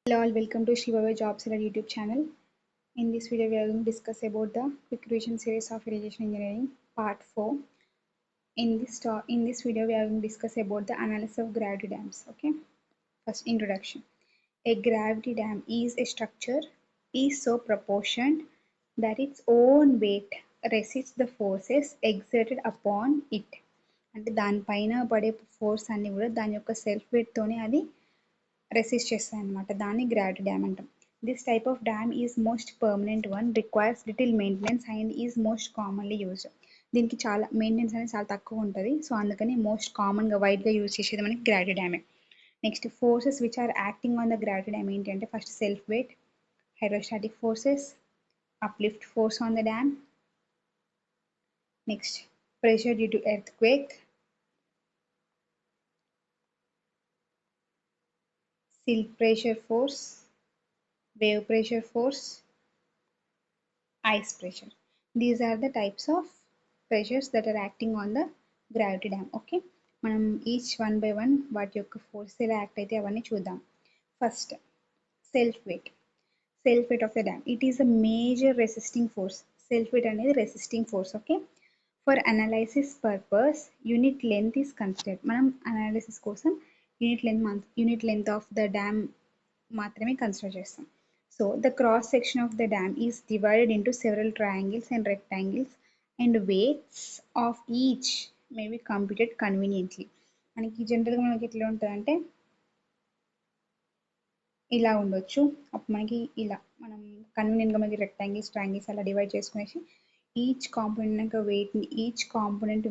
Hello all, welcome to Shivawe Job Seller YouTube channel. In this video, we are going to discuss about the quick revision series of irrigation engineering part 4. In this video, we are going to discuss about the analysis of gravity dams. Okay, first introduction. A gravity dam is a structure is so proportioned that its own weight resists the forces exerted upon it. అంటే దానిపైన పడే force అన్ని కూడా దాని యొక్క self wait తోనే అది resist చేస్తాయి అన్నమాట. దాన్ని గ్రావిటీ డ్యామ్ అంటాం. This type of dam is most permanent one, requires little maintenance and is most commonly used. దీనికి చాలా మెయింటెనెన్స్ అనేది చాలా తక్కువ ఉంటుంది. సో అందుకని మోస్ట్ కామన్గా వైడ్గా యూజ్ చేసేది మనకి గ్రావిటీ డ్యామే. Next forces which are acting on the gravity dam ఏంటి అంటే first self weight, hydrostatic forces, uplift force on the dam, next pressure due to earthquake, silt pressure force, wave pressure force, ice pressure. These are the types of pressures that are acting on the gravity dam. Okay, మనం each one by one వాటి యొక్క force ఎలా act అయితే అవన్నీ చూద్దాం. First self weight. Self weight of the dam it is a major resisting force. Self weight అనేది resisting force. Okay, for analysis purpose unit length is considered. మనం analysis కోసం unit length of the dam మాత్రమే consider చేస్తాం. So the cross section of the dam is divided into several triangles and rectangles and weights of each may be computed conveniently. మనకి జనరల్గా మనకి ఎట్లా ఉంటుందంటే ఇలా ఉండొచ్చు. అప్పుడు మనకి ఇలా మనం కన్వీనియంట్గా మనకి రెక్టాంగిల్స్, ట్రయాంగిల్స్ అలా డివైడ్ చేసుకునేసి ఈచ్ కాంపోనెంట్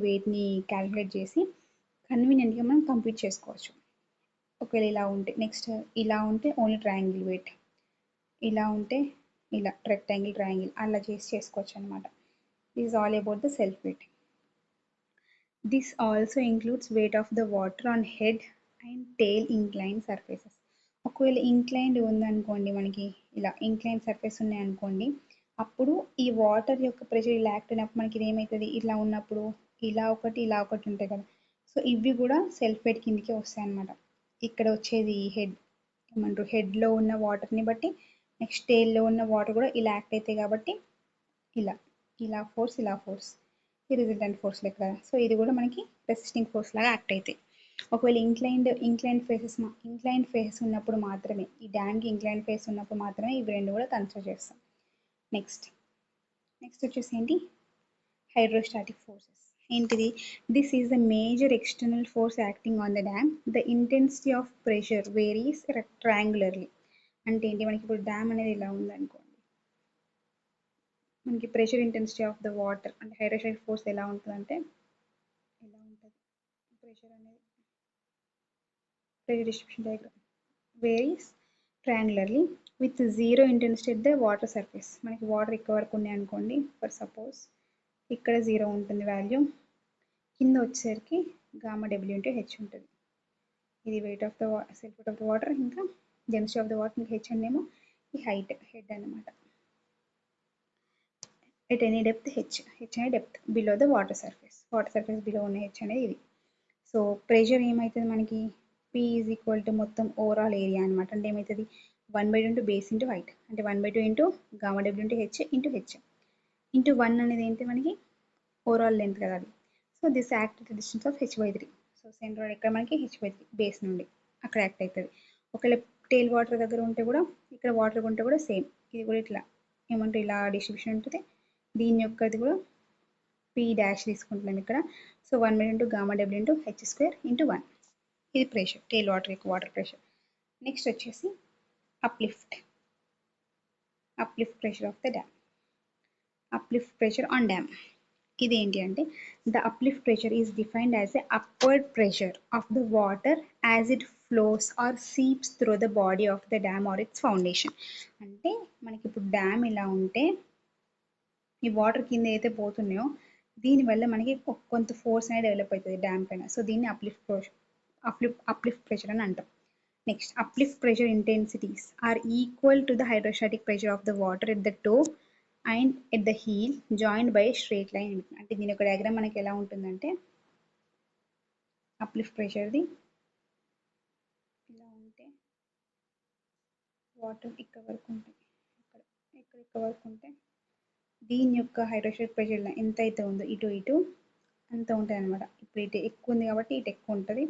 వెయిట్ని క్యాలిక్యులేట్ చేసి కన్వీనియంట్గా మనం కంప్యూట్ చేసుకోవచ్చు. ఒకవేళ ఇలా ఉంటే నెక్స్ట్ ఇలా ఉంటే ఓన్లీ ట్రయాంగిల్ వెయిట్, ఇలా ఉంటే ఇలా రెక్టాంగిల్, ట్రయాంగిల్ అలా చేసుకోవచ్చు అనమాట. This all about the self weight. This also includes weight of the water on head and tail incline surfaces. ఒకవేళ ఇంక్లైన్డ్ ఉందనుకోండి, మనకి ఇలా ఇంక్లైన్ సర్ఫేస్ ఉన్నాయనుకోండి, అప్పుడు ఈ వాటర్ యొక్క ప్రెషర్ ఇలా యాక్ట్ అయినప్పుడు మనకి ఇది ఏమవుతుంది, ఇలా ఉన్నప్పుడు ఇలా ఒకటి ఉంటాయి కదా. సో ఇవి కూడా సెల్ఫ్ వెయిట్ కిందకే వస్తాయి అన్నమాట. ఇక్కడ వచ్చేది హెడ్ ఏమంటారు, హెడ్లో ఉన్న వాటర్ని బట్టి నెక్స్ట్ టెయిల్లో ఉన్న వాటర్ కూడా ఇలా యాక్ట్ అవుతాయి కాబట్టి ఇలా ఫోర్స్ ఈ రిజల్టెంట్ ఫోర్స్ లెక్క కదా. సో ఇది కూడా మనకి రెసిస్టింగ్ ఫోర్స్ లాగా యాక్ట్ అవుతాయి. ఒకవేళ ఇంక్లైన్డ్ ఫేసెస్ ఉన్నప్పుడు మాత్రమే, ఈ డ్యామ్కి ఇంక్లైన్డ్ ఫేస్ ఉన్నప్పుడు మాత్రమే ఇవి రెండు కూడా కన్సిడర్ చేస్తాం. నెక్స్ట్ వచ్చేసి ఏంటి, హైడ్రోస్టాటిక్ ఫోర్సెస్. ఏంటిది, this is the major external force acting on the dam. The intensity of pressure varies triangularly. అంటే ఏంటి, మనకి ఇప్పుడు డ్యామ్ అనేది ఇలా ఉందనుకోండి, మనకి pressure intensity of the water అంటే హైడ్రోస్టాటిక్ ఫోర్స్ ఎలా ఉంటుందంటే ఎలా ఉంటుంది, pressure distribution diagram varies triangularly with zero intensity at the water surface. మనకి వాటర్ ఎక్కువ వరకు ఉన్నాయి అనుకోండి, ఫర్ సపోజ్ ఇక్కడ జీరో ఉంటుంది వాల్యూ, కింద వచ్చేసరికి గామా డబ్ల్యూ ఇంటూ హెచ్ ఉంటుంది. ఇది wait of the self weight of the water, ఇంకా డెన్సిటీ ఆఫ్ ద వాటర్, ఇంకా హెచ్ అనేమో ఈ హెడ్ అనమాట. ఎట్ ఎనీ డెప్త్ హెచ్ అనే depth below the water surface below ఉన్న హెచ్ అనేది ఇది. సో ప్రెషర్ ఏమవుతుంది మనకి, పి ఈజ్ ఈక్వల్ టు మొత్తం ఓవరాల్ ఏరియా అనమాట. అంటే ఏమవుతుంది, 1/2 ఇంటూ బేస్ ఇంటూ హైట్, అంటే 1/2 into gamma W into H into 1 అనేది ఏంటి మనకి ఓవరాల్ లెంత్ కదా అది. So this act at distance of h/3. So centre ఎక్కడ మనకి h/3 బేస్ నుండి అక్కడ యాక్ట్ అవుతుంది. ఒకవేళ టేల్ వాటర్ దగ్గర ఉంటే కూడా, ఇక్కడ వాటర్ ఉంటే కూడా సేమ్, ఇది కూడా ఇట్లా ఏమంటే ఇలా డిస్ట్రిబ్యూషన్ ఉంటుంది. దీని యొక్కది కూడా పి డాష్ తీసుకుంటున్నాం ఇక్కడ. So 1/2 into gamma W into h² into 1. ఇది ప్రెషర్, టేల్ వాటర్ యొక్క వాటర్ ప్రెషర్. నెక్స్ట్ వచ్చేసి uplift pressure of the dam. Uplift pressure on dam ఇది ఏంటి అంటే, the uplift pressure is defined as a upward pressure of the water as it flows or seeps through the body of the dam or its foundation. అంటే మనకి ఇప్పుడు dam ఇలా ఉంటే ఈ water కింద అయితే పోతున్నాయో దీనివల్ల మనకి కొంత ఫోర్స్ అనేది డెవలప్ అవుతుంది డ్యామ్ పైన. సో దీన్ని అప్లిఫ్ట్ ప్రెషర్ అని అంటాం. Next uplift pressure intensities are equal to the hydrostatic pressure of the water at the toe and at the heel joined by straight line. అంటే దీని యొక్క డయాగ్రామ్ మనకి ఎలా ఉంటుందంటే, అప్లిఫ్ట్ ప్రెషర్ది ఇలా ఉంటే వాటర్ ఇక్కడ వరకు ఉంటాయి, ఇక్కడ ఇక్కడ వరకు ఉంటే దీని యొక్క హైడ్రోస్టాటిక్ ప్రెషర్ ఎంత అయితే ఉందో ఇటు ఇటు అంత ఉంటుంది అనమాట. ఇప్పుడు ఇటు ఎక్కువ ఉంది కాబట్టి ఇటు ఎక్కువ ఉంటుంది,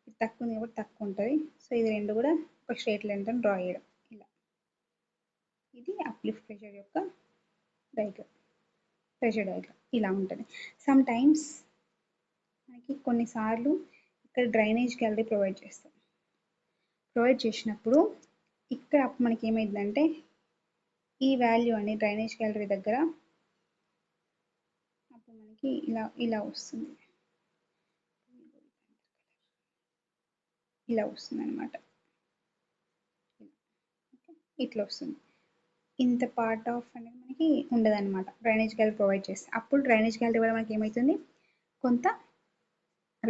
ఇటు తక్కువ ఉంది కాబట్టి తక్కువ ఉంటుంది. సో ఇది రెండు కూడా ఒక స్ట్రైట్ లైన్తో డ్రా చేయడం ఇలా. ఇది అప్లిఫ్ట్ ప్రెషర్ యొక్క డయాగ్రామ్, ప్రెషర్ డయాగ్రామ్ ఇలా ఉంటుంది. సమ్ టైమ్స్ మనకి కొన్నిసార్లు ఇక్కడ డ్రైనేజ్ గ్యాలరీ ప్రొవైడ్ చేస్తాం. ప్రొవైడ్ చేసినప్పుడు ఇక్కడ మనకి ఏమైందంటే ఈ వాల్యూ అని డ్రైనేజ్ గ్యాలరీ దగ్గర అప్పుడు మనకి ఇలా వస్తుంది, ఇలా వస్తుంది అనమాట. ఇట్లా వస్తుంది. ఇంత పార్ట్ ఆఫ్ అనేది మనకి ఉండదు అనమాట డ్రైనేజ్ గ్యాలరీ ప్రొవైడ్ చేస్తే. అప్పుడు డ్రైనేజ్ గ్యాలరీ వల్ల మనకి ఏమవుతుంది, కొంత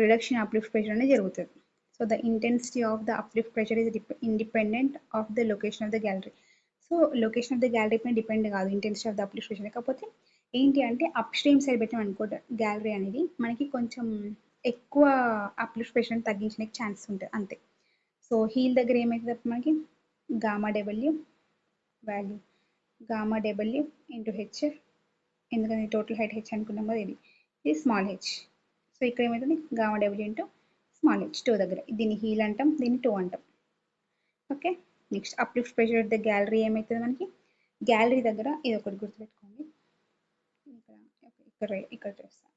రిడక్షన్ అప్లిఫ్ట్ ప్రెషర్ అనేది జరుగుతుంది. So the intensity of the uplift pressure is independent of the location of the gallery. So location of the gallery పైన డిపెండ్ కాదు intensity of the uplift pressure. కాకపోతే ఏంటి అంటే అప్ స్ట్రీమ్ సైడ్ పెట్టాం అనుకో gallery అనేది మనకి కొంచెం ఎక్కువ అప్లిఫ్ట్ ప్రెషర్ తగ్గించడానికి ఛాన్స్ ఉంటుంది అంతే. సో హీల్ దగ్గర ఏమవుతుంది మనకి gamma W value gamma W into H, ఎందుకంటే టోటల్ హైట్ హెచ్ అనుకున్నాం కదా, ఇది స్మాల్ హెచ్. సో ఇక్కడ ఏమవుతుంది gamma W into small H toe దగ్గర, దీన్ని హీల్ అంటాం, దీన్ని టో అంటాం. Okay, next uplift pressure the gallery ఏమవుతుంది మనకి గ్యాలరీ దగ్గర, ఇది ఒకటి గుర్తుపెట్టుకోండి, ఇక్కడ చేస్తాం.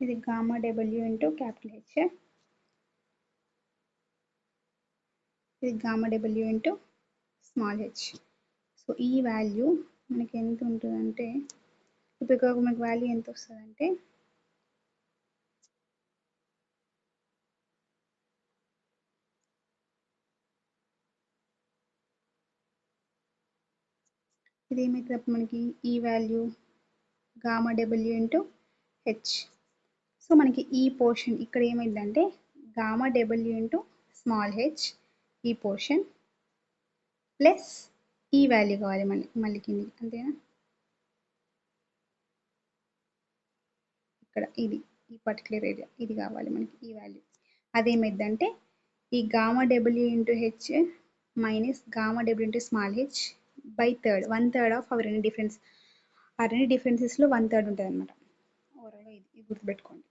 ఇది gamma W into capital H, ఇది gamma W into small H. So ఈ వాల్యూ మనకి ఎంత ఉంటుందంటే, ఇప్పుడు మనకి వాల్యూ ఎంత వస్తుందంటే ఇది ఏమవుతుంది అప్పుడు మనకి ఈ value gamma W into H. So మనకి ఈ పోర్షన్ ఇక్కడ ఏమైందంటే gamma W into small H ఈ పోర్షన్ ప్లస్ ఈ వాల్యూ కావాలి మళ్ళీ కింది, అంతేనా. ఇక్కడ ఇది ఈ పర్టికులర్ ఏరియా ఇది కావాలి మనకి ఈ వాల్యూ. అదేమైందంటే ఈ gamma W into H minus gamma W into small H by third, 1/3 of our రెండు డిఫరెన్స్, ఆ రెండు డిఫరెన్సెస్లో 1/3 ఉంటుంది అనమాట. ఓవరాల్గా ఇది గుర్తుపెట్టుకోండి.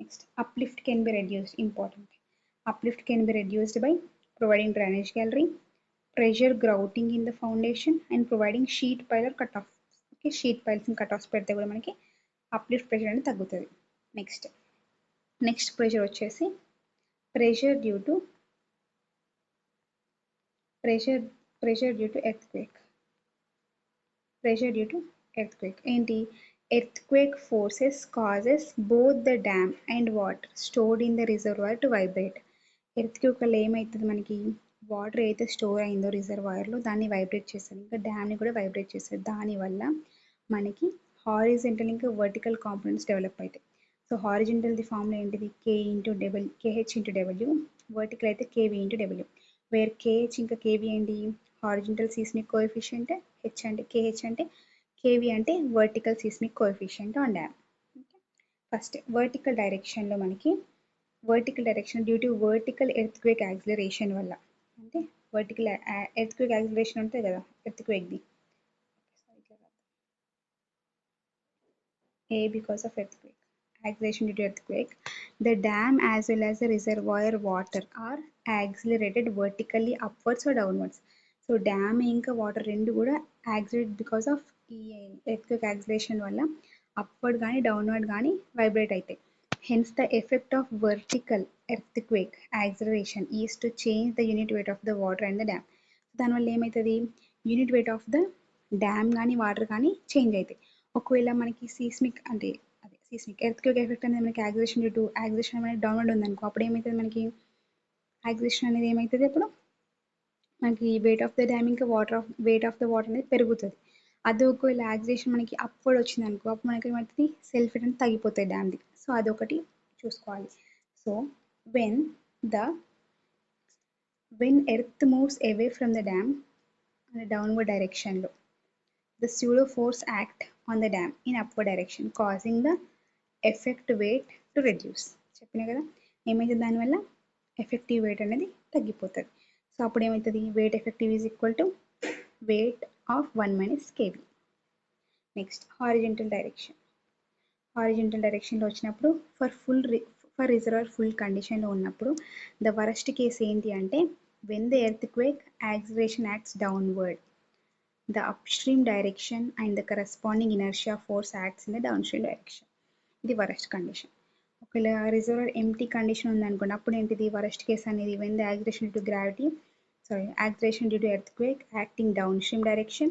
Next uplift can be reduced, important. Uplift can be reduced by providing drainage gallery, pressure grouting in the foundation and providing sheet pile or cutoff. Okay, sheet piles and cutoffs పెడితే కూడా మనకి uplift pressure అనేది తగ్గుతుంది. Next pressure వచ్చేసి pressure due to earthquake. Pressure due to earthquake ఏంటి, earthquake forces causes both the dam and water stored in the reservoir to vibrate. Earthquake వల్ల ఏమవుతుంది మనకి వాటర్ అయితే స్టోర్ అయిందో రిజర్వాయర్లో దాన్ని వైబ్రేట్ చేస్తుంది, ఇంకా డ్యామ్ని కూడా వైబ్రేట్ చేస్తుంది. దానివల్ల మనకి హారిజెంటల్ ఇంకా వర్టికల్ కాంపోనెంట్స్ డెవలప్ అవుతాయి. సో హారిజెంటల్ది ఫార్ములా ఏంటిది కేహెచ్ ఇంటూ డబ్ల్యూ, వర్టికల్ అయితే కేవీ ఇంటూ డబ్ల్యూ, వేర్ కేహెచ్ ఇంకా కేవీ ఏంటి హారిజెంటల్ సీస్మిక్ కోఎఫిషియంట్, హెచ్ అంటే కేహెచ్ అంటే కేవీ అంటే vertical seismic coefficient on dam. First vertical డైరెక్షన్లో మనకి vertical direction due to vertical earthquake acceleration వల్ల, అంటే వర్టికల్ ఎర్త్క్వేక్ యాక్సిలరేషన్ ఉంటుంది కదా ఎర్త్క్వేక్ది, A because of earthquake, acceleration due to earthquake, the dam as well as the reservoir water are accelerated vertically upwards or downwards. So damn ఇంకా water రెండు కూడా accelerate because of ఈ earthquake acceleration వల్ల upward కానీ downward కానీ vibrate అవుతాయి. Hence the effect of vertical earthquake acceleration is to change the unit weight of the water and the dam. దానివల్ల ఏమవుతుంది unit weight of the dam కానీ water కానీ change అవుతాయి. ఒకవేళ మనకి సీస్మిక్ అంటే అదే సీస్మిక్ ఎర్త్క్వేక్ ఎఫెక్ట్ అనేది మనకి యాక్సిలేషన్ డ్యూ టు యాక్సిలేషన్ అనేది డౌన్వర్డ్ ఉందనుకో, అప్పుడు ఏమవుతుంది మనకి యాక్సిలేషన్ అనేది ఏమవుతుంది అప్పుడు మనకి వెయిట్ ఆఫ్ ద డ్యామ్ ఇంకా వెయిట్ ఆఫ్ ద వాటర్ అనేది పెరుగుతుంది. అది ఒకవేళ యాక్సిలేషన్ మనకి అప్వర్డ్ వచ్చింది అనుకో, అప్పుడు మనకి ఏమవుతుంది సెల్ఫ్ వెయిట్ అనేది తగ్గిపోతుంది డ్యామ్ది. సో అదొకటి చూసుకోవాలి. So when the when earth moves away from the dam in a downward direction లో the pseudo force act on the dam in upward direction causing the effect weight to reduce. చెప్పినా కదా ఏమైతుంది దానివల్ల effective wait అనేది తగ్గిపోతుంది. So అప్పుడు ఏమవుతుంది weight effective is equal to weight of 1 minus KV. Next horizontal direction. Horizontal డైరెక్షన్లో వచ్చినప్పుడు ఫర్ రిజర్వాయర్ ఫుల్ కండిషన్లో ఉన్నప్పుడు ద వరస్ట్ కేస్ ఏంటి అంటే when the earthquake acceleration acts downward, the upstream direction and the corresponding inertia force acts in the downstream direction. ఇది worst condition. ఒకవేళ రిజర్వర్ empty condition ఉందనుకోండి అప్పుడు ఏంటిది వరస్ట్ కేస్ అనేది when the acceleration due to earthquake acting downstream direction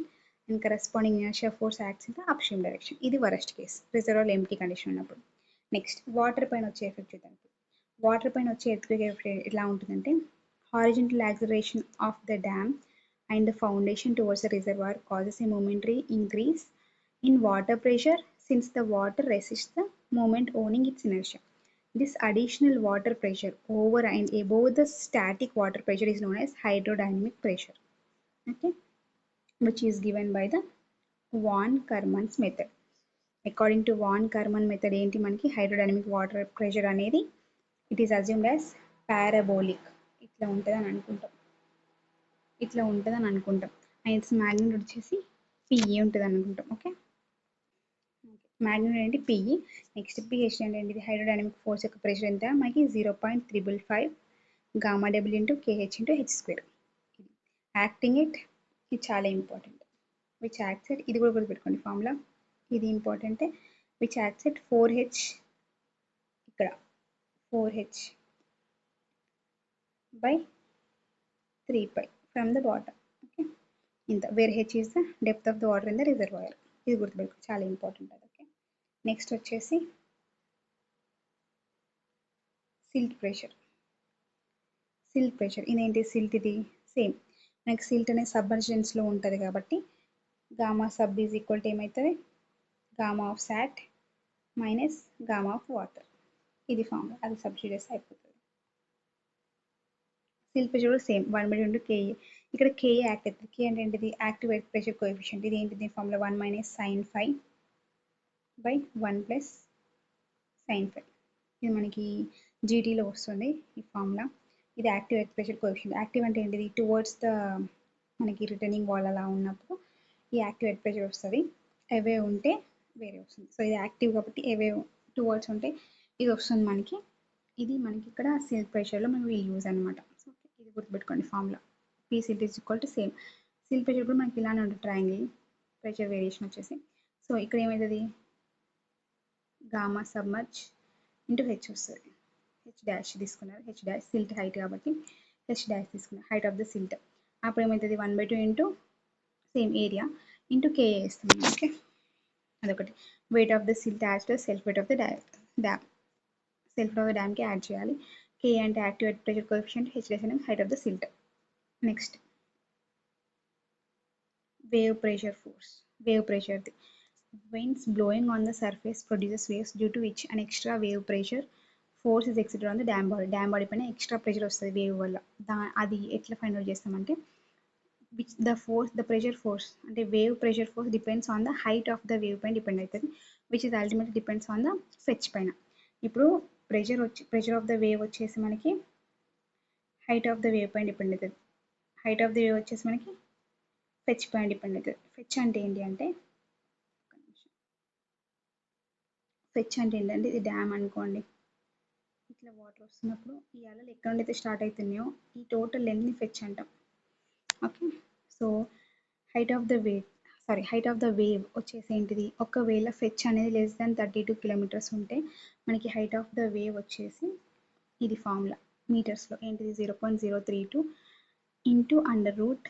and corresponding inertia force acts in the upstream direction. ఇది worst case రిజర్వర్ empty condition ఉన్నప్పుడు. Next water పైన వచ్చే ఎఫెక్ట్ చూద్దాం. వాటర్ పైన వచ్చే ఎర్త్క్వేక్ ఎఫెక్ట్ ఎలా ఉంటుందంటే horizontal acceleration of the dam and the foundation towards the reservoir causes a momentary increase in water pressure since the water resists the movement owning its inertia. This additional water pressure over and above the static water pressure is known as hydrodynamic pressure, okay, which is given by the Von Karman's method. According to Von Karman method ఏంటి మనకి hydrodynamic water pressure అనేది it is assumed as parabolic. ఇట్లా ఉంటుందని అనుకుంటాం and it's magnet వచ్చేసి PE ఉంటుంది అనుకుంటాం. Okay magnet ఏంటి పిఈ. నెక్స్ట్ పిహెచ్ అంటే ఏంటి హైడ్రోడైనమిక్ ఫోర్స్ యొక్క ప్రెషర్ ఎంత మనకి 0.355 gamma W into KH into H square. Acting it ఇది చాలా ఇంపార్టెంట్. విచ్ యాక్ట్స్ ఇట్ ఇది కూడా గుర్తుపెట్టుకోండి ఫార్ములా ఇది ఇంపార్టెంటే. విచ్ యాక్ట్స్ ఇట్ 4H ఇక్కడ 4H by 3 pi from the bottom. Okay, where H is the depth of the water in the reservoir. ఇది గుర్తుపెట్టుకో చాలా ఇంపార్టెంట్ అది. ఓకే నెక్స్ట్ వచ్చేసి సిల్ట్ ప్రెషర్. ఇదేంటి సిల్ట్ ఇది సేమ్ మనకి సిల్ట్ అనే సబ్మర్జెన్స్లో ఉంటుంది కాబట్టి gamma sub is equal to ఏమవుతుంది gamma of sat minus gamma of water. ఇది ఫార్ములా అది సబ్స్టిట్యూట్ అయిపోతుంది. సిల్ట్ ప్రెషర్ కూడా సేమ్ 1/2 కేఏ. ఇక్కడ కేఏ యాక్ట్ అవుతుంది. కే అంటే ఏంటిది యాక్టివ్ ఎర్త్ ప్రెషర్ కోఎఫిషియంట్. ఇది ఏంటిది formula 1 minus sine 5 by 1 plus sine 5. ఇది మనకి జీటీలో వస్తుంది ఈ ఫార్ములా. ఇది active earth pressure coefficient. Active అంటే ఏంటిది టువర్డ్స్ ద మనకి రిటర్నింగ్ వాల్ అలా ఉన్నప్పుడు ఈ యాక్టివ్ ఎర్త్ ప్రెషర్ వస్తుంది. అవే ఉంటే వేరే వస్తుంది. సో ఇది యాక్టివ్ కాబట్టి అవే టువర్డ్స్ ఉంటే ఇది వస్తుంది మనకి. ఇది మనకి ఇక్కడ సిల్ట్ ప్రెషర్లో మనం యూజ్ అనమాట. సో ఇది గుర్తుపెట్టుకోండి formula. P silt is equal to same. Silt pressure కూడా మనకి ఇలానే ఉంటుంది ట్రయాంగిల్ ప్రెషర్ వేరియేషన్ వచ్చేసి. సో ఇక్కడ ఏమవుతుంది గామా సబ్మర్జ్ ఇంటూ హెచ్ వస్తుంది. హెచ్ డాష్ తీసుకున్నారు. హెచ్ డాష్ సిల్ట్ హైట్ కాబట్టి హెచ్ డాష్ తీసుకున్నారు హైట్ ఆఫ్ ద సిల్ట్. అప్పుడు ఏమవుతుంది 1/2 into same area into KA వేస్తుంది. ఓకే అదొకటి. Weight of the silt as to self weight of the dam. Self of the డ్యామ్కి add చేయాలి. K అంటే active earth pressure coefficient, H dash అంటే height of the silt. Next wave pressure force. Wave ప్రెషర్ది winds blowing on the surface produces waves due to which an extra wave pressure force is exerted on the dam body. Dam body పైన extra pressure వస్తుంది wave వల్ల. అది ఎట్లా find out చేస్తామంటే which the pressure force అంటే wave pressure force depends on the height of the wave పైన depend అవుతుంది. Which is ultimately depends on the fetch పైన. ఇప్పుడు ప్రెషర్ ఆఫ్ ద వేవ్ వచ్చేసి మనకి హైట్ ఆఫ్ ద వేవ్ పైన depend అవుతుంది. Height of the wave వచ్చేసి మనకి ఫెచ్ పైన డిపెండ్ అవుతుంది. ఫెచ్ అంటే ఏంటి అంటే ఏంటంటే ఇది డ్యామ్ అనుకోండి. ఇట్లా వాటర్ వస్తున్నప్పుడు ఈ అలలు ఎక్కడ నుండి అయితే స్టార్ట్ అవుతున్నాయో ఈ టోటల్ లెంత్ని ఫెచ్ అంటాం. Okay so height of the wave వచ్చేసి ఏంటిది ఒకవేళ ఫెచ్ అనేది లెస్ దాన్ 32 కిలోమీటర్స్ ఉంటే మనకి హైట్ ఆఫ్ ద వేవ్ వచ్చేసి ఇది ఫార్ములా మీటర్స్లో ఏంటిది 0.032 into under root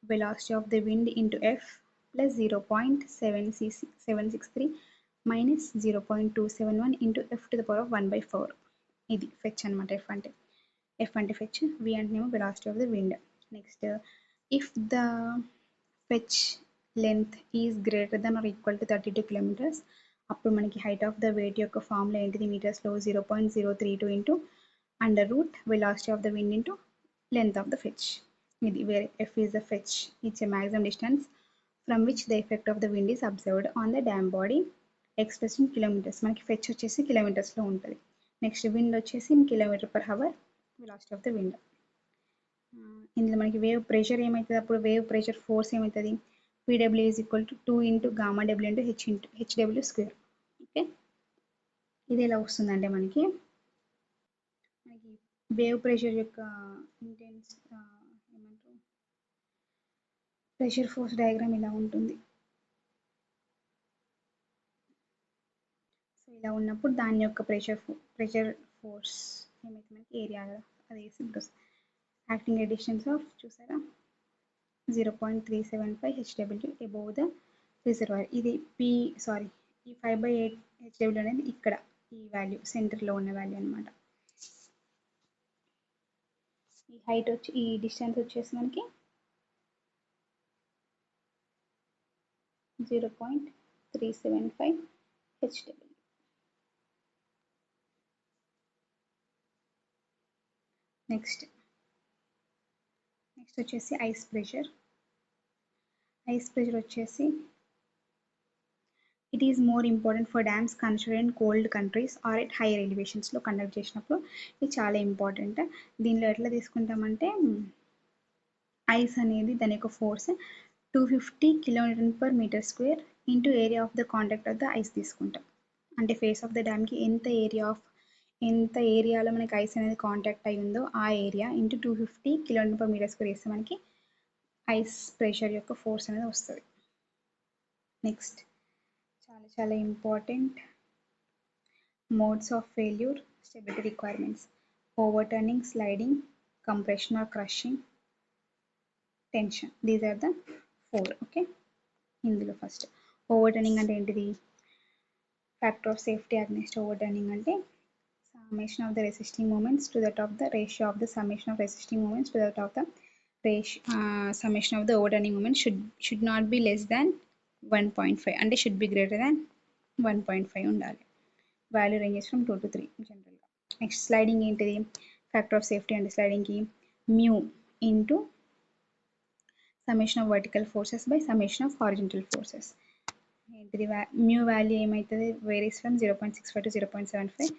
velocity of the wind into F plus 0.763 minus 0.271 into F to the power of 1/4. ఇది ఫెచ్ అనమాట. ఎఫ్ అంటే ఫెచ్, వి అంటేనేమో velocity of the wind. Next if the fetch length is greater than or equal to 32 kilometers, అప్పుడు మనకి height of the weight యొక్క formula ఏంటిది మీటర్స్లో 0.032 into under root velocity of the wind into length of the fetch. ఇది వేరే F is the fetch, it's a maximum distance from which the effect of the wind is observed on the dam body express in kilometers. మనకి fetch వచ్చేసి కిలోమీటర్స్లో ఉంటుంది. Next wind వచ్చేసి in kilometer per hour velocity of the wind. ఇందులో మనకి wave pressure ఏమవుతుంది, అప్పుడు wave pressure force ఏమవుతుంది, PW is equal to 2 into gamma W into HW square. Okay, ఇది ఎలా వస్తుందంటే మనకి వేవ్ ప్రెషర్ యొక్క ఇంటెన్స్ ఏమంటారు ప్రెషర్ ఫోర్స్ డయాగ్రామ్ ఇలా ఉంటుంది. సో ఇలా ఉన్నప్పుడు దాని యొక్క ప్రెషర్ ఫోర్స్ ఏమైతే మనకి ఏరియా అది వేసి ఇప్పుడు యాక్టింగ్ ఎట్ డిస్టెన్స్ ఆఫ్ చూసారా 0.375 హెచ్డబ్ల్యూ అబోవ్ ద రిజర్వాయర్. ఇది ఈ 5/8 హెచ్డబ్ల్యూ అనేది ఇక్కడ ఈ వాల్యూ సెంటర్లో ఉన్న వాల్యూ అనమాట. ఈ హైట్ వచ్చి ఈ డిస్టెన్స్ వచ్చేసి మనకి 0.375 హెచ్డబ్ల్యూ. నెక్స్ట్ వచ్చేసి ఐస్ ప్రెషర్ వచ్చేసి it is more important for dams constructed in cold countries or at higher ఎలివేషన్స్లో కండక్ట్ చేసినప్పుడు ఇది చాలా ఇంపార్టెంట్. దీనిలో ఎట్లా తీసుకుంటామంటే ఐస్ అనేది దాని యొక్క force 250 kN/m² into area of the contact of the ice తీసుకుంటాం. అంటే ఫేస్ ఆఫ్ ద డ్యామ్కి ఎంత ఏరియాలో మనకి ఐస్ అనేది కాంటాక్ట్ అయి ఉందో ఆ ఏరియా ఇంటూ 250 kN/m² వేస్తే మనకి ఐస్ ప్రెషర్ యొక్క ఫోర్స్ అనేది వస్తుంది. నెక్స్ట్ చాలా important modes of failure, stability requirements, overturning, sliding, compression or crushing, tension. These are the 4. Okay, ఇందులో ఫస్ట్ ఓవర్టర్నింగ్ అంటే ఏంటిది, factor of safety against overturning అంటే summation of the resisting moments to that of the ratio of the summation of resisting moments to that of the summation of the overturning moment should not be less than 1.5 అంటే should be greater than 1.5 ఉండాలి. Value ranges from 2 to 3 జనరల్గా. Next sliding ఏంటిది, factor of safety అంటే స్లైడింగ్కి mu into summation of vertical forces by summation of horizontal forces. ఏంటిది mu value ఏమవుతుంది, varies from 0.65 to 0.75.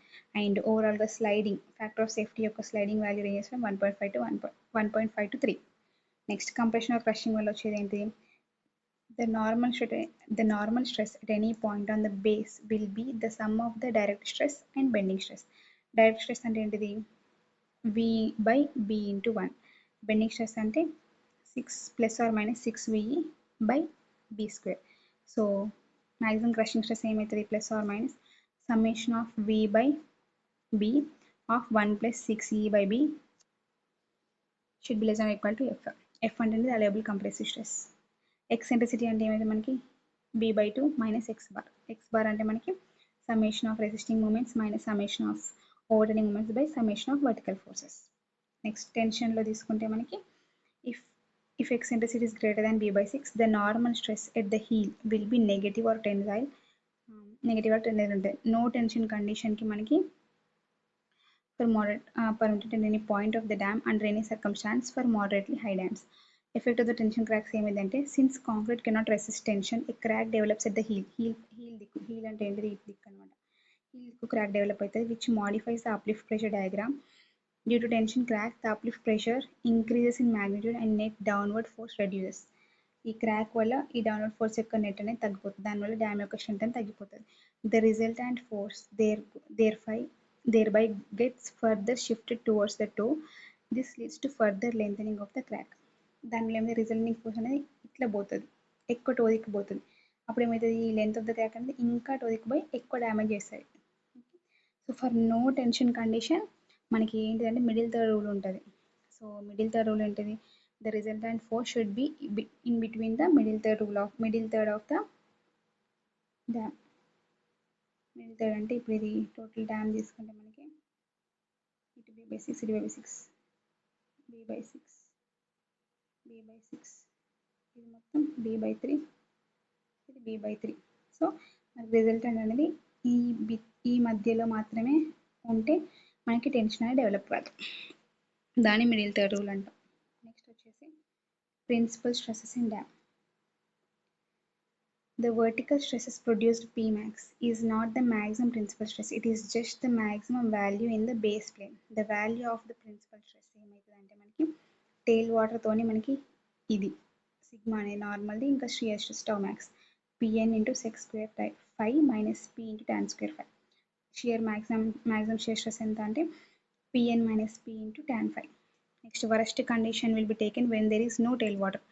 And ఓవరాల్గా sliding factor of safety యొక్క sliding value ranges from 1.5 to 3. Next compression or crushing వల్ల వచ్చేది ఏంటిది, the normal stress at any point on the base will be the sum of the direct stress and bending stress. Direct stress అంటే ఏంటిది V/B into 1. Bending stress అంటే 6 ± 6VE/B². So maximum crushing stress ఏమవుతుంది ± summation of V/B of 1 + 6E/B should be less than or equal to F. F అంటే allowable compressive stress. ఎక్సెంట్రిసిటీ అంటే ఏమైతే మనకి B/2 - X bar. X bar అంటే మనకి summation of resisting moments minus summation of overturning moments by summation of vertical forces. Next టెన్షన్లో తీసుకుంటే మనకి if eccentricity is greater than B/6 the normal stress at the heel will be negative or tensile. Negative or tensile ఉంటాయి. No tension కండిషన్కి మనకి for moderate permitted in any point of the dam under any circumstance for moderately high dams. Effect of the tension cracks ఏమైందంటే since concrete cannot resist tension a crack develops at the heel అంటే ఏంటిది ఈ దిక్కు అనమాట. heel crack develop అవుతుంది which modifies the uplift pressure diagram. Due to tension crack the uplift pressure increases in magnitude and net downward force reduces. ఈ crack వల్ల ఈ downward force యొక్క నెట్ అనేది తగ్గిపోతుంది, దానివల్ల డ్యామ్ యొక్క స్ట్రెంత్ అనేది తగ్గిపోతుంది. The resultant force thereby gets further shifted towards the toe. This leads to further lengthening of the crack. దానిలో ఏమైతే రిజల్టింగ్ ఫోర్స్ అనేది ఇట్లా పోతుంది, ఎక్కువ టో దిక్కు పోతుంది. అప్పుడు ఏమవుతుంది, ఈ లెంత్ ఆఫ్ ద క్రాక్ అనేది ఇంకా టో దిక్కు పోయి ఎక్కువ డ్యామేజ్ చేస్తుంది. So for no tension condition మనకి ఏంటిదంటే మిడిల్ థర్డ్ రూల్ ఉంటుంది. సో మిడిల్ థర్డ్ రూల్ ఏంటిది, the resultant force should be in between the middle third of the dam. Middle third అంటే ఇప్పుడు ఇది టోటల్ డ్యామ్ తీసుకుంటే మనకి ఇటు B/6 ఇటు B/6 ఇది మొత్తం B/3 ఇది B/3. సో రిజల్టెంట్ అనేది ఈ ఈ మధ్యలో మాత్రమే ఉంటే మనకి టెన్షన్ అనేది డెవలప్ కాదు, దాన్ని మిడిల్ థర్డ్ రూల్ అంటాం. నెక్స్ట్ వచ్చేసి principal stresses in dam. The vertical stresses produced Pmax is not the maximum principal stress, it is just the maximum value in the base plane. The value of the principal stress ఏమవుతుందంటే మనకి టేల్ water తోని మనకి ఇది sigma అనేది నార్మల్ది, ఇంకా shear stress tau max PN into sec square five minus P into tan square five. Shear maximum shear stress ఎంత అంటే PN minus P into tan five. Next worst condition will be taken when there is no tail water.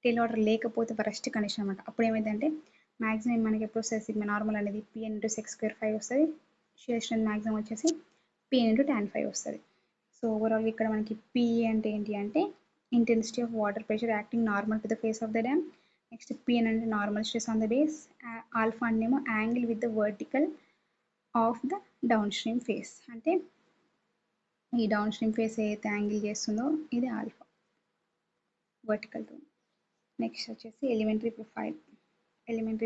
Tail water లేకపోతే worst condition అనమాట. అప్పుడు ఏమైందంటే maximum మనకి ఎప్పుడు వస్తుంది sigma normal అనేది PN into sec square five వస్తుంది, షియర్ స్ట్రెంత్ మ్యాక్సిమం వచ్చేసి పిఎన్ ఇంటూ ట్యాన్ ఫైవ్ వస్తుంది. సో ఓవరాల్ ఇక్కడ మనకి పి అంటే ఏంటి అంటే intensity of water pressure acting normal to the face of the dam. Next PN అంటే normal stress on the base, alpha అంటేమో angle with the vertical of the downstream face, అంటే ఈ downstream face ఏదైతే angle చేస్తుందో ఇది alpha vertical to. Next వచ్చేసి elementary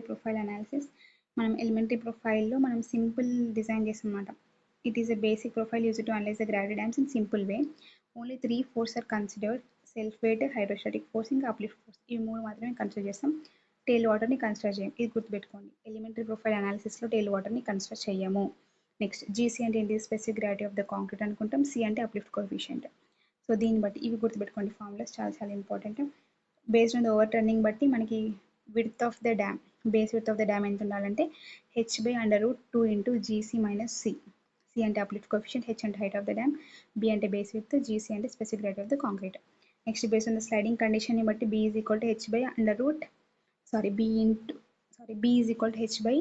profile analysis. మనం elementary ప్రొఫైల్లో మనం సింపుల్ డిజైన్ చేస్తాం అన్నమాట. It is a basic profile use to analyse the gravity dams in simple way. Only 3 force are considered: self weight, hydrostatic force, ఇంకా uplift force. ఇవి 3 మాత్రమే consider చేస్తాం, టేల్ వాటర్ని కన్సిడర్ చేయం. ఇది గుర్తుపెట్టుకోండి, ఎలిమెంటరీ ప్రొఫైల్ అనాలిసిస్లో టేల్ వాటర్ని కన్సిడర్ చేయము. నెక్స్ట్ జీసీ అంటే ఏంటి, specific gravity of the concrete అనుకుంటాం. సి అంటే అప్లిఫ్ట్ కోఎఫిషియంట్. సో దీన్ని బట్టి ఇవి గుర్తుపెట్టుకోండి, ఫార్ములాస్ చాలా చాలా important. Based on the overturning బట్టి మనకి width of the dam, base width of the dam ఎంత ఉండాలంటే h/√2 into GC minus C. C అంటే అప్లిఫ్ట్ కోఎఫిషియంట్, హెచ్ అంటే height of the dam, B అంటే బేస్ విడ్త్, జీసీ అంటే specific gravity of the concrete. Next based on the sliding కండిషన్ని బట్టి B is equal to B is equal to H by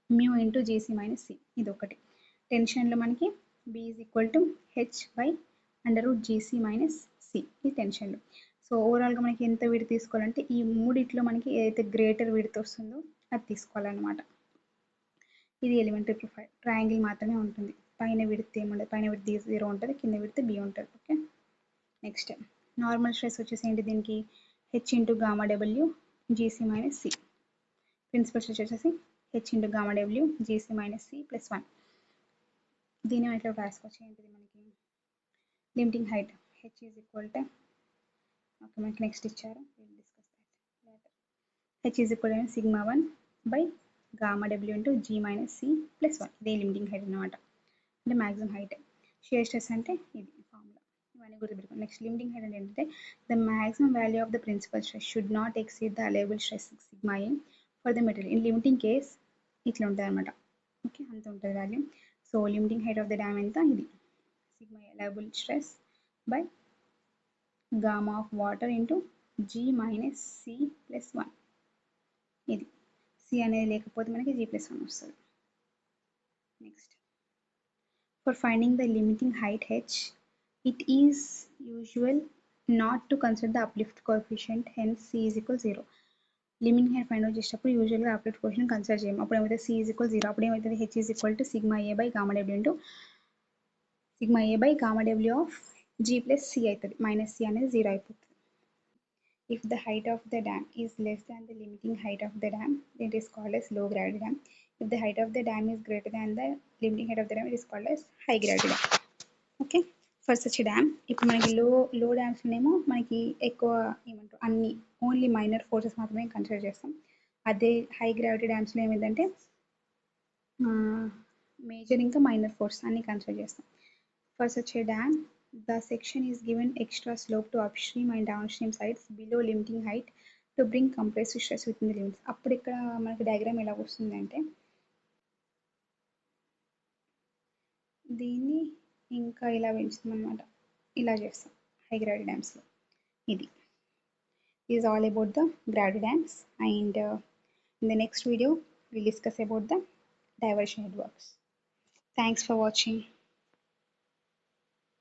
mu into GC minus C. ఇది ఒకటి. టెన్షన్లో మనకి B is equal to H by √జీసీ minus C, ఈ టెన్షన్లో. So ఓవరాల్గా మనకి ఎంత విడ్త్ తీసుకోవాలంటే ఈ మూడిట్లో మనకి ఏదైతే గ్రేటర్ విడ్త్ వస్తుందో అది తీసుకోవాలన్నమాట. ఇది ఎలిమెంటరీ ప్రొఫైల్. ట్రయాంగిల్ మాత్రమే ఉంటుంది, పైన విడ్త్ ఏముండదు, పైన విడ్త్ 0 ఉంటుంది, కింద విడ్త్ బి ఉంటుంది. ఓకే. నెక్స్ట్ నార్మల్ స్ట్రెస్ వచ్చేసి ఏంటి, దీనికి H into gamma W GC minus C. Principal stress వచ్చేసి H into gamma W GC minus C plus 1. దీన్ని ఇట్లా రాసుకోవచ్చు, ఏంటిది మనకి limiting height H is equal to, okay మనకి నెక్స్ట్ ఇచ్చారు, H is equal to sigma 1 by gamma W into G minus C plus 1. ఇదే limiting height అనమాట, అంటే మ్యాక్సిమం హైట్. షియర్ స్ట్రెస్ అంటే ఇది ఫార్ములా, ఇవన్నీ గుర్తుపెట్టుకోండి. నెక్స్ట్ లిమిటింగ్ హైట్ అంటే ఏంటంటే the maximum value of the principal stress should not exceed the allowable stress sigma A for the material. In limiting case ఇట్లా ఉంటుంది అనమాట. ఓకే, అంత ఉంటుంది value. So limiting height of the dam ఎంత, ఇది sigma allowable stress by gamma of water into G minus C plus 1. ఇది C అనేది లేకపోతే మనకి జీ ప్లస్ 1 వస్తుంది. Next for finding the limiting height H, it is usual not to consider the uplift coefficient, hence c is equal 0. Limiting height find out చేసేటప్పుడు యూజువల్గా uplift coefficient consider చేయము. అప్పుడు ఏమైతే c is equal 0, అప్పుడు ఏమవుతుంది h is equal to sigma A by gamma W into sigma A by gamma W of g plus c అవుతుంది, minus c అనేది 0 అయిపోతుంది. If the height of the dam is less than the limiting height of the dam, it is called as low gravity dam. If the height of the dam is greater than the limiting height of the dam, it is called as high gravity dam. Okay, for such dam. ఇప్పుడు మనకి లో డ్యామ్స్లోనేమో మనకి ఎక్కువ ఏమంటారు అన్ని only minor forces మాత్రమే consider చేస్తాం. అదే హై గ్రావిటీ డ్యామ్స్లో ఏమైందంటే మేజర్ ఇంకా మైనర్ ఫోర్స్ అన్ని కన్సిడర్ చేస్తాం. For such a dam the section is given extra slope to up stream and down stream sides below limiting height to bring compressive stress with in the limits. అప్పుడు ఇక్కడ మనకి diagram ఎలా వస్తుందంటే దీన్ని ఇంకా ఇలా పెంచుతాం అనమాట, ఇలా చేస్తాం హై గ్రావిటీ డ్యామ్స్లో. ఇది is all about the gravity dams, and in the next video will discuss about the diversion head works. Thanks for watching.